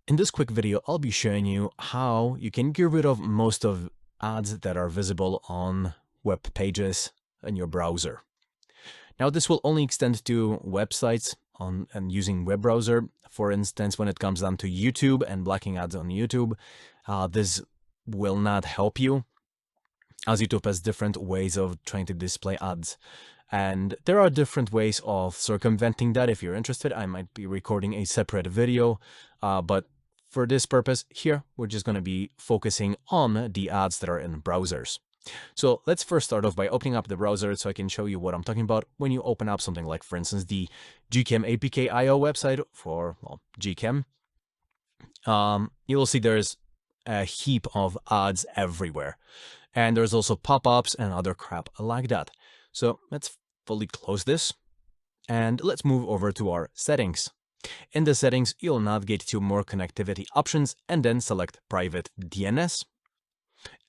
In this quick video, I'll be showing you how you can get rid of most of ads that are visible on web pages in your browser. Now, this will only extend to websites and using web browser. For instance, when it comes down to YouTube and blocking ads on YouTube, this will not help you, as YouTube has different ways of trying to display ads. And there are different ways of circumventing that. If you're interested, I might be recording a separate video, but for this purpose here, we're just going to be focusing on the ads that are in browsers. So let's first start off by opening up the browser so I can show you what I'm talking about. When you open up something like, for instance, the gchem apk.io website for gchem, you'll see there's a heap of ads everywhere. And there's also pop-ups and other crap like that. So let's fully close this and let's move over to our settings. In the settings, you'll navigate to more connectivity options and then select private DNS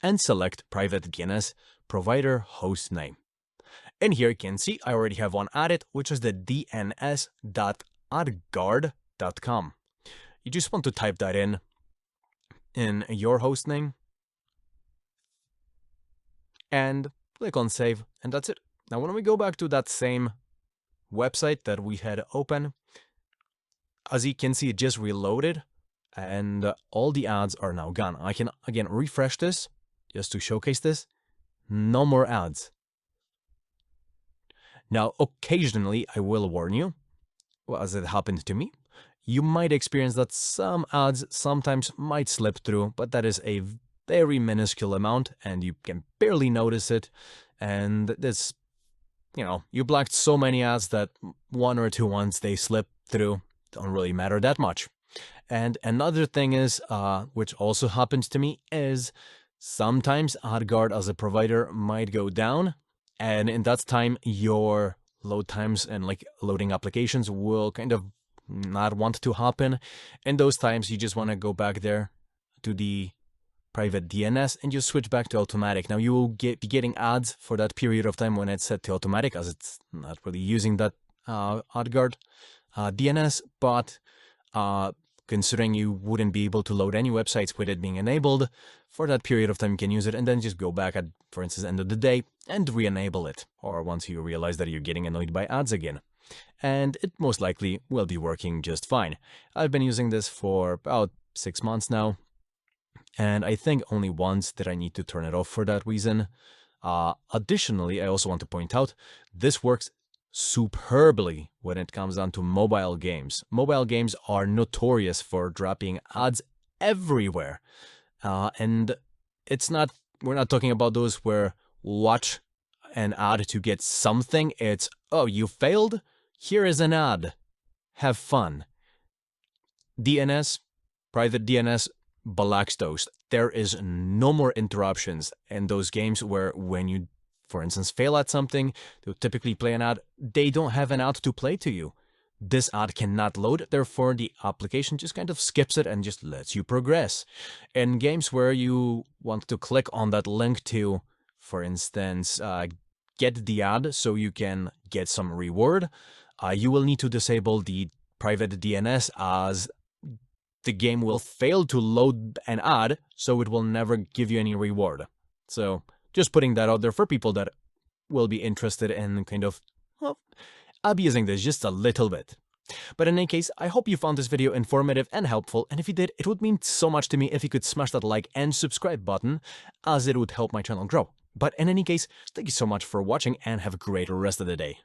and select private DNS provider host name. In here, you can see I already have one added, which is the dns.adguard.com. You just want to type that in your host name and click on save, and that's it. Now, when we go back to that same website that we had open, as you can see, it just reloaded and all the ads are now gone. I can again refresh this just to showcase this. No more ads. Now, occasionally, I will warn you, well, as it happened to me, you might experience that some ads sometimes might slip through, but that is a very minuscule amount and you can barely notice it. And this, you blocked so many ads that one or two ones they slip through don't really matter that much. And another thing is, which also happens to me, is sometimes AdGuard as a provider might go down, and in that time your load times and loading applications will kind of not want to happen. In those times, you just want to go back there to the private DNS and just switch back to automatic. Now you will be getting ads for that period of time when it's set to automatic, as it's not really using that AdGuard DNS, but considering you wouldn't be able to load any websites with it being enabled, for that period of time you can use it and then just go back at, for instance, end of the day and re-enable it, or once you realize that you're getting annoyed by ads again. And it most likely will be working just fine. I've been using this for about 6 months now, and I think only once did I need to turn it off for that reason. Additionally, I also want to point out, this works superbly when it comes down to mobile games. Mobile games are notorious for dropping ads everywhere. And we're not talking about those where watch an ad to get something. It's, oh, you failed? Here is an ad. Have fun. DNS, private DNS, blocks those. There is no more interruptions in those games where when you, for instance, fail at something, they'll typically play an ad. They don't have an ad to play to you. This ad cannot load, therefore the application just kind of skips it and just lets you progress. In games where you want to click on that link to, for instance, get the ad so you can get some reward, you will need to disable the private DNS, as the game will fail to load an ad, so it will never give you any reward. So just putting that out there for people that will be interested in kind of, abusing this just a little bit. But in any case, I hope you found this video informative and helpful, and if you did, it would mean so much to me if you could smash that like and subscribe button, as it would help my channel grow. But in any case, thank you so much for watching and have a great rest of the day.